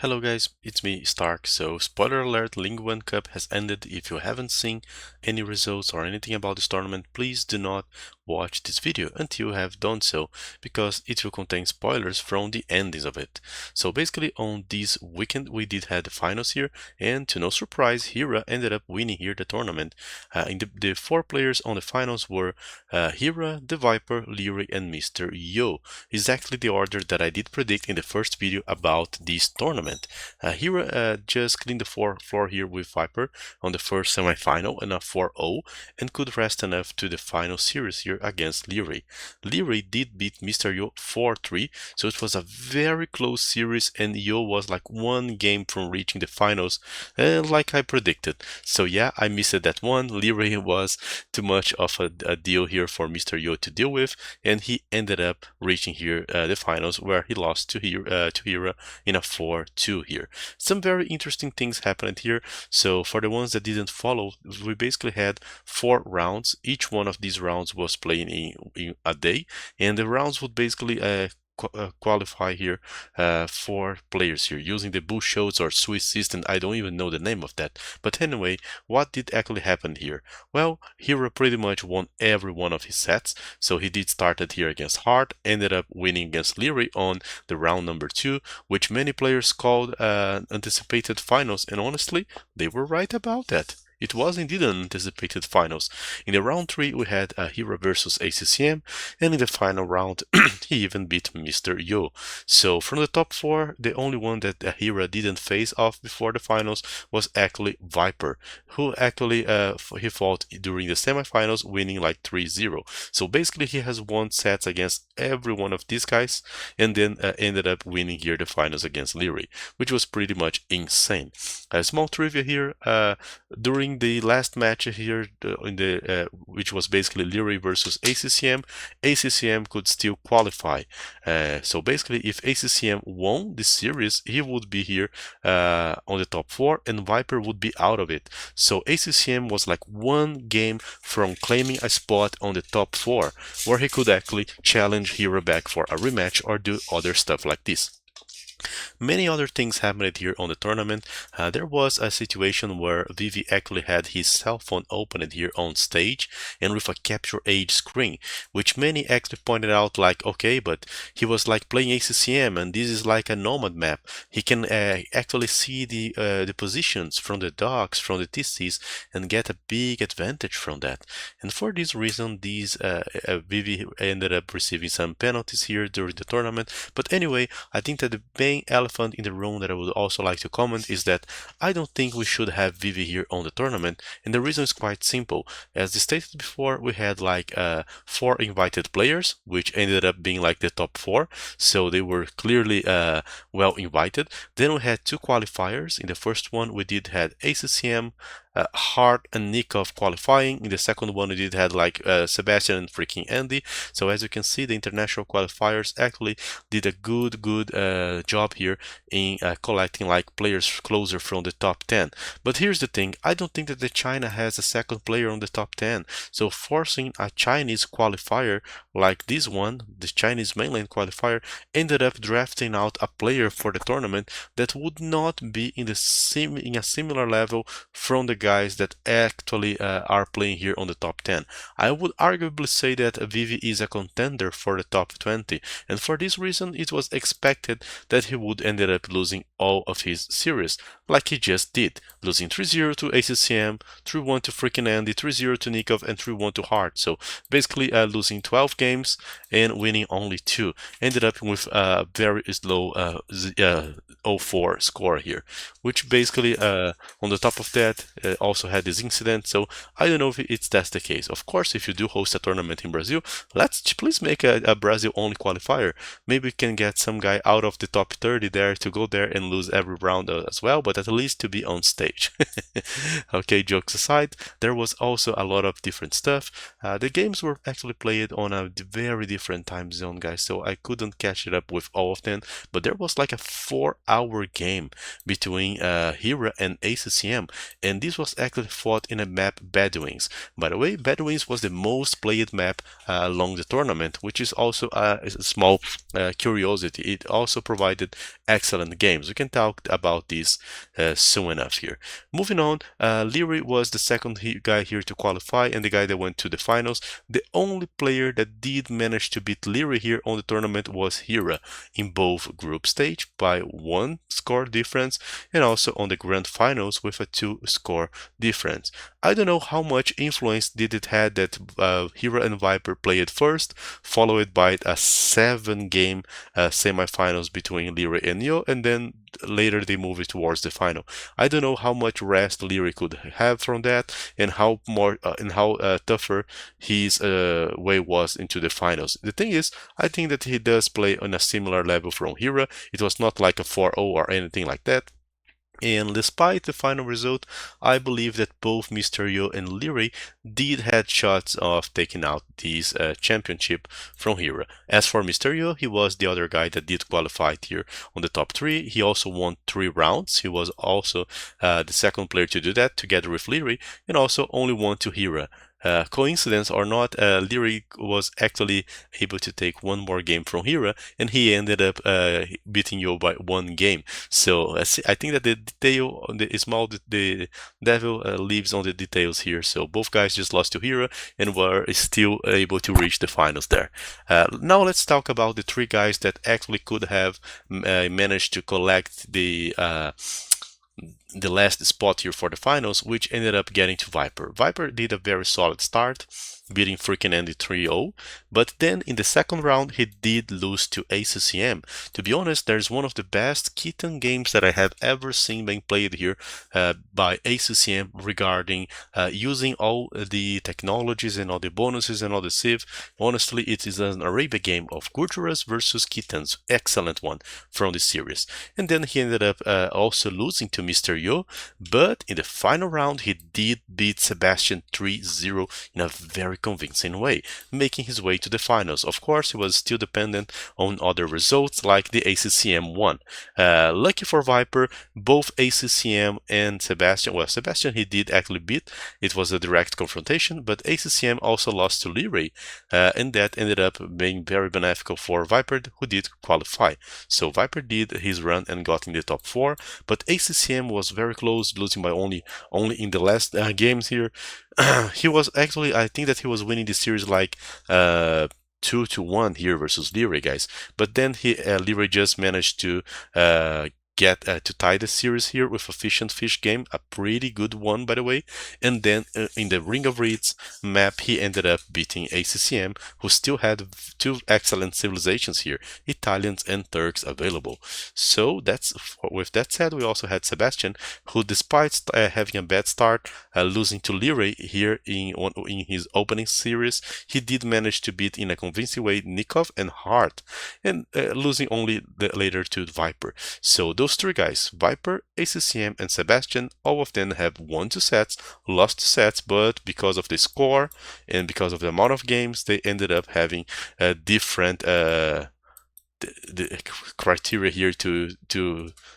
Hello guys, it's me Stark. So spoiler alert, LingYuan Cup has ended. If you haven't seen any results or anything about this tournament, please do not watch this video until you have done so, because it will contain spoilers from the endings of it. So basically on this weekend we did have the finals here, and to no surprise, Hira ended up winning here the tournament. The four players on the finals were Hira, the Viper, Leary and Mr. Yo. Exactly the order that I did predict in the first video about this tournament. Hira just cleaned the floor here with Viper on the first semi-final and a 4-0, and could rest enough to the final series here against Leary. Leary did beat Mr. Yo 4-3, so it was a very close series, and Yo was like one game from reaching the finals, like I predicted. So yeah, I missed that one. Leary was too much of a deal here for Mr. Yo to deal with, and he ended up reaching here the finals, where he lost to Hira in a 4-2 here. Some very interesting things happened here. So for the ones that didn't follow, we basically had 4 rounds. Each one of these rounds was playing in a day, and the rounds would basically qualify here 4 players here using the bull shots or Swiss system. I don't even know the name of that. But anyway, what did actually happen here? Well, Hero pretty much won every one of his sets. So he did started here against Hart, ended up winning against Leary on the round number 2, which many players called anticipated finals, and honestly, they were right about that. It was indeed an anticipated finals. In the round 3, we had Hero versus ACCM, and in the final round, he even beat Mr. Yo. So from the top 4, the only one that Hero didn't face off before the finals was actually Viper, who actually he fought during the semifinals, winning like 3-0. So basically, he has won sets against every one of these guys, and then ended up winning here the finals against Leary, which was pretty much insane. A small trivia here, during the last match here, which was basically Leary versus ACCM, ACCM could still qualify. So basically, if ACCM won the series, he would be here on the top 4, and Viper would be out of it. So ACCM was like one game from claiming a spot on the top 4, where he could actually challenge Hero back for a rematch or do other stuff like this. Many other things happened here on the tournament. There was a situation where Vivi actually had his cell phone opened here on stage and with a capture age screen, which many actually pointed out like, okay, but he was like playing ACCM and this is like a nomad map. He can actually see the positions from the docks, from the TCs, and get a big advantage from that. And for this reason, Vivi ended up receiving some penalties here during the tournament. But anyway, I think that the main elephant in the room that I would also like to comment is that I don't think we should have Vivi here on the tournament, and the reason is quite simple. As stated before, we had like 4 invited players, which ended up being like the top 4, so they were clearly well invited. Then we had 2 qualifiers. In the first one, we did had ACCM, Hart and Nikov qualifying. In the second one, we did had like Sebastian and freaking Andy. So as you can see, the international qualifiers actually did a good job here in collecting like players closer from the top 10. But here's the thing, I don't think that the China has a second player on the top 10. So forcing a Chinese qualifier like this one, the Chinese mainland qualifier, ended up drafting out a player for the tournament that would not be in a similar level from the guys that actually are playing here on the top 10. I would arguably say that Vivi is a contender for the top 20, and for this reason it was expected that he would end up losing all of his series, like he just did, losing 3-0 to ACCM, 3-1 to freaking Andy, 3-0 to Nikov, and 3-1 to Hart. So basically losing 12 games and winning only 2. Ended up with a very slow 0-4 score here, which basically on the top of that also had this incident. So I don't know if that's the case. Of course, if you do host a tournament in Brazil, let's please make a Brazil only qualifier. Maybe we can get some guy out of the top 30 there to go there and lose every round as well, but at least to be on stage. Okay, jokes aside, there was also a lot of different stuff. The games were actually played on a very different time zone, guys, so I couldn't catch it up with all of them, but there was like a 4-hour game between Hira and ACCM, and this was actually fought in a map Bedouins. By the way, Bedouins was the most played map along the tournament, which is also a small curiosity. It also provided provided excellent games. We can talk about this soon enough here. Moving on, Leary was the second guy here to qualify and the guy that went to the finals. The only player that did manage to beat Leary here on the tournament was Hira in both group stage by 1 score difference and also on the grand finals with a 2 score difference. I don't know how much influence did it had that Hira and Viper played first, followed by a 7-game semifinals between Leary and Yo, and then later they moved towards the final. I don't know how much rest Leary could have from that, and how more and how tougher his way was into the finals. The thing is, I think that he does play on a similar level from Hira. It was not like a 4-0 or anything like that. And despite the final result, I believe that both Mysterio and Leary did had shots of taking out this championship from Hira. As for Mysterio, he was the other guy that did qualify here on the top 3. He also won 3 rounds. He was also the second player to do that together with Leary, and also only won to Hira. Coincidence or not, Leary was actually able to take one more game from Hira, and he ended up beating Yo by 1 game. So I think that the detail, the devil lives on the details here. So both guys just lost to Hira and were still able to reach the finals there. Now let's talk about the 3 guys that actually could have managed to collect the last spot here for the finals, which ended up getting to Viper. Viper did a very solid start, beating freaking Andy 3-0, but then in the second round he did lose to ACCM. To be honest, there's one of the best Kitten games that I have ever seen being played here by ACCM regarding using all the technologies and all the bonuses and all the Civ. Honestly, it is an Arabia game of Gurjaras versus Kittens. Excellent one from the series. And then he ended up also losing to Mr. Yo, but in the final round he did beat Sebastian 3-0 in a very convincing way, making his way to the finals. Of course, he was still dependent on other results like the ACCM one. Lucky for Viper, both ACCM and Sebastian, well, Sebastian he did actually beat, it was a direct confrontation, but ACCM also lost to Leary, and that ended up being very beneficial for Viper, who did qualify. So Viper did his run and got in the top 4, but ACCM was very close, losing by only in the last games here. He was actually, I think that he was winning the series like 2-1 here versus Leary, guys. But then Leary just managed to get to tie the series here with Efficient Fish game, a pretty good one by the way. And then in the Ring of Reeds map, he ended up beating ACCM, who still had 2 excellent civilizations here, Italians and Turks available. So with that said, we also had Sebastian, who despite having a bad start, losing to Leary here in his opening series, he did manage to beat in a convincing way Nikov and Hart, and losing only later to Viper. So those 3 guys, Viper, ACCM, and Sebastian, all of them have won 2 sets, lost 2 sets, but because of the score and because of the amount of games, they ended up having different the criteria here to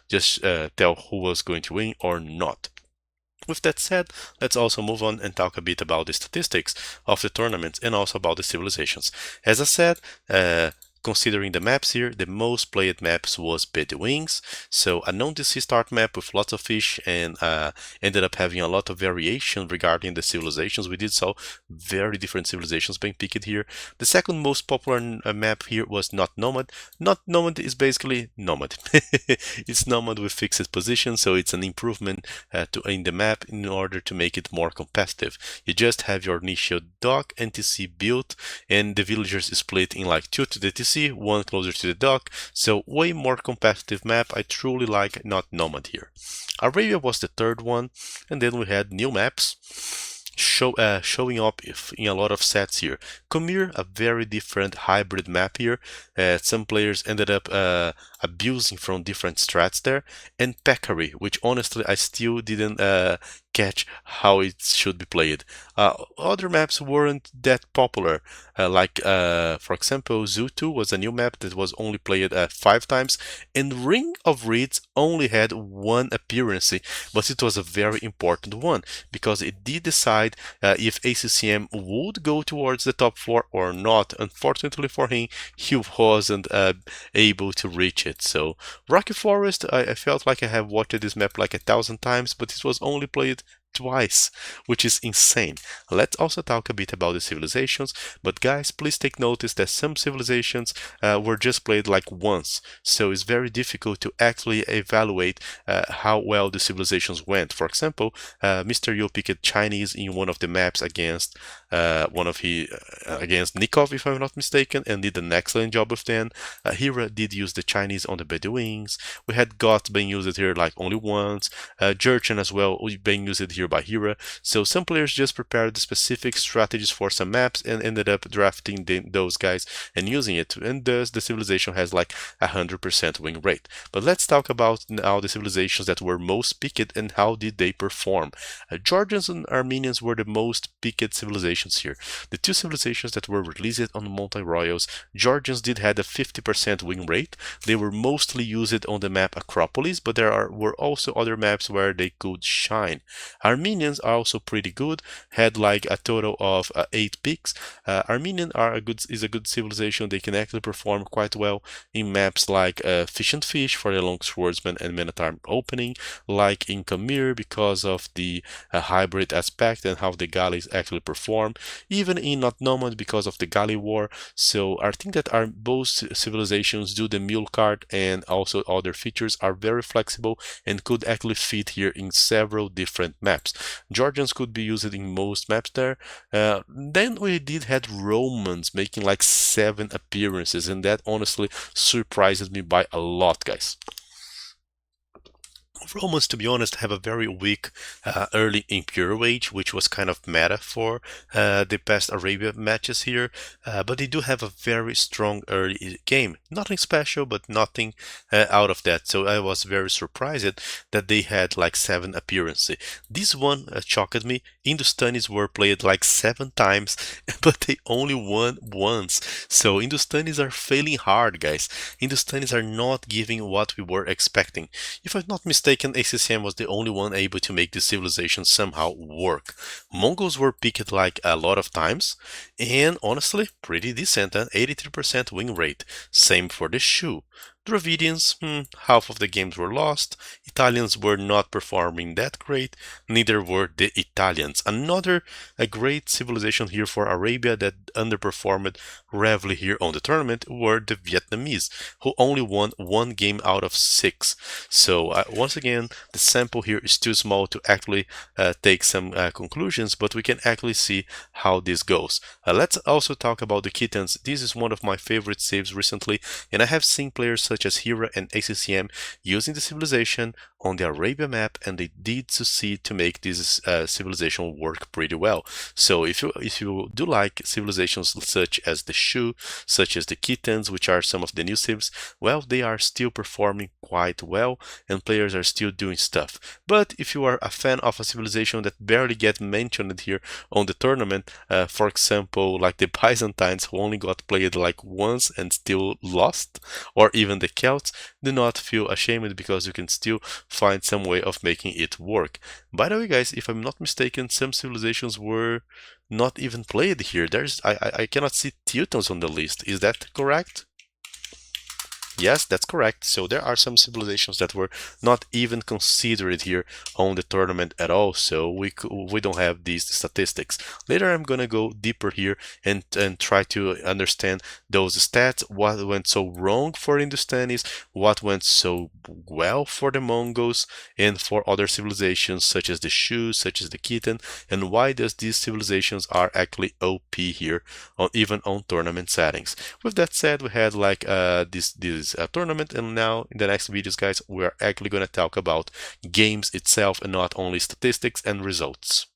just tell who was going to win or not. With that said, let's also move on and talk a bit about the statistics of the tournament and also about the civilizations. As I said, considering the maps here, the most played maps was Bedouins, so a non-DC start map with lots of fish, and ended up having a lot of variation regarding the civilizations. We did saw very different civilizations being picked here. The second most popular map here was Not Nomad. Not Nomad is basically Nomad. It's Nomad with fixed position, so it's an improvement in the map in order to make it more competitive. You just have your initial dock and TC built, and the villagers is split in like 2 to the TC, 1 closer to the dock, so way more competitive map. I truly like Not Nomad here. Arabia was the third one, and then we had new maps showing up in a lot of sets here. Khmer, a very different hybrid map here. Some players ended up abusing from different strats there, and Peccary, which honestly I still didn't catch how it should be played. Other maps weren't that popular, for example, Zoo 2 was a new map that was only played 5 times, and Ring of Reeds only had one appearance, but it was a very important one because it did decide if ACCM would go towards the top 4 or not. Unfortunately for him, he wasn't able to reach it. So Rocky Forest, I felt like I have watched this map like 1,000 times, but it was only played twice, which is insane. Let's also talk a bit about the civilizations, but guys, please take notice that some civilizations were just played like once, so it's very difficult to actually evaluate how well the civilizations went. For example, Mr. Yu picked Chinese in one of the maps against against Nikov, if I'm not mistaken, and did an excellent job with them. Hira did use the Chinese on the Bedouins. We had Got being used here like only once. Jurchen as well being used here by Hira. So some players just prepared specific strategies for some maps and ended up drafting those guys and using it, and thus the civilization has like 100% win rate. But let's talk about now the civilizations that were most picked and how did they perform. Georgians and Armenians were the most picked civilizations here. The two civilizations that were released on multi-royals, Georgians did had a 50% win rate. They were mostly used on the map Acropolis, but were also other maps where they could shine. Armenians are also pretty good, had like a total of 8 picks. Armenian is a good civilization. They can actually perform quite well in maps like Fish and Fish for the Long Swordsman and Minotaur opening, like in Khmer because of the hybrid aspect and how the galleys actually perform, even in Not Nomad because of the galley war. So I think that both civilizations do the mule cart and also other features are very flexible and could actually fit here in several different maps. Georgians could be used in most maps there. Then we did had Romans making like 7 appearances, and that honestly surprises me by a lot, guys. Romans, to be honest, have a very weak early Imperial Age, which was kind of meta for the past Arabia matches here, but they do have a very strong early game. Nothing special, but nothing out of that. So I was very surprised that they had like 7 appearances. This one shocked me. Hindustanis were played like 7 times, but they only won once. So Hindustanis are failing hard, guys. Hindustanis are not giving what we were expecting. If I'm not mistaken, ACCM was the only one able to make this civilization somehow work. Mongols were picked like a lot of times, and honestly, pretty decent, an 83% win rate. Same for the Shu. Dravidians, half of the games were lost. Italians were not performing that great, neither were the Italians. Another a great civilization here for Arabia that underperformed heavily here on the tournament were the Vietnamese, who only won 1 game out of 6. So once again, the sample here is too small to actually take some conclusions, but we can actually see how this goes. Let's also talk about the kittens. This is one of my favorite saves recently, and I have seen players such as Hira and ACCM using the civilization on the Arabia map, and they did succeed to make this civilization work pretty well. So if you do like civilizations such as the Shu, such as the kittens, which are some of the new civs, well, they are still performing quite well, and players are still doing stuff. But if you are a fan of a civilization that barely get mentioned here on the tournament, for example, like the Byzantines, who only got played like once and still lost, or even the Celts, do not feel ashamed because you can still find some way of making it work. By the way, guys, if I'm not mistaken, some civilizations were not even played here. I cannot see Teutons on the list. Is that correct? Yes, that's correct. So there are some civilizations that were not even considered here on the tournament at all. So we don't have these statistics. Later, I'm gonna go deeper here and try to understand those stats. What went so wrong for Hindustanis? What went so well for the Mongols and for other civilizations such as the Shu, such as the Khitan, and why does these civilizations are actually OP here, even on tournament settings? With that said, we had like this tournament, and now in the next videos, guys, we're actually going to talk about games itself and not only statistics and results.